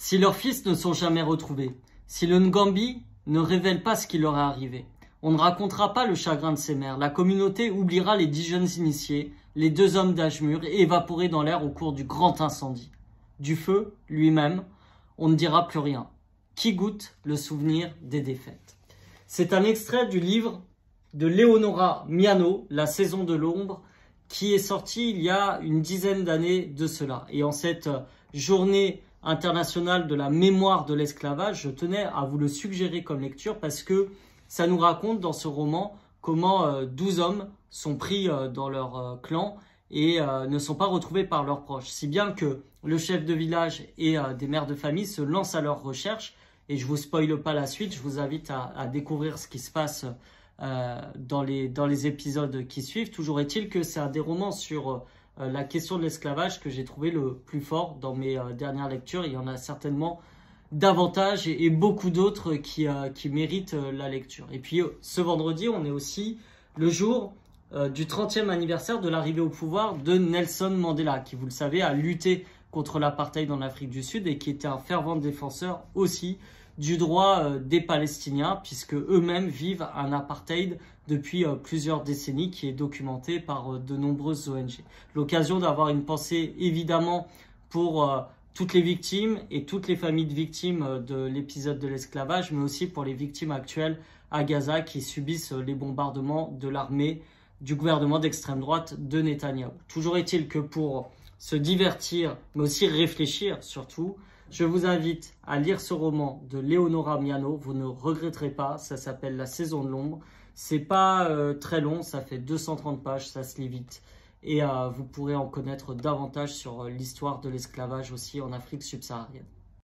Si leurs fils ne sont jamais retrouvés, si le Ngambi ne révèle pas ce qui leur est arrivé, on ne racontera pas le chagrin de ces mères. La communauté oubliera les 10 jeunes initiés, les 2 hommes d'âge mûr évaporés dans l'air au cours du grand incendie. Du feu, lui-même, on ne dira plus rien. Qui goûte le souvenir des défaites? C'est un extrait du livre de Leonora Miano, La saison de l'ombre, qui est sorti il y a une dizaine d'années de cela. Et en cette journée internationale de la mémoire de l'esclavage, je tenais à vous le suggérer comme lecture parce que ça nous raconte dans ce roman comment 12 hommes sont pris dans leur clan et ne sont pas retrouvés par leurs proches. Si bien que le chef de village et des mères de famille se lancent à leur recherche. Et je ne vous spoile pas la suite, je vous invite à découvrir ce qui se passe dans les épisodes qui suivent. Toujours est-il que c'est un des romans sur la question de l'esclavage que j'ai trouvé le plus fort dans mes dernières lectures. Il y en a certainement davantage et beaucoup d'autres qui méritent la lecture. Et puis ce vendredi, on est aussi le jour du 30e anniversaire de l'arrivée au pouvoir de Nelson Mandela, qui, vous le savez, a lutté contre l'apartheid en Afrique du Sud et qui était un fervent défenseur aussi du droit des Palestiniens, puisque eux-mêmes vivent un apartheid depuis plusieurs décennies, qui est documenté par de nombreuses ONG. L'occasion d'avoir une pensée évidemment pour toutes les victimes et toutes les familles de victimes de l'épisode de l'esclavage, mais aussi pour les victimes actuelles à Gaza qui subissent les bombardements de l'armée du gouvernement d'extrême droite de Netanyahou. Toujours est-il que pour se divertir, mais aussi réfléchir surtout, je vous invite à lire ce roman de Leonora Miano, vous ne regretterez pas, ça s'appelle La saison de l'ombre. C'est pas très long, ça fait 230 pages, ça se lit vite. Et vous pourrez en connaître davantage sur l'histoire de l'esclavage aussi en Afrique subsaharienne.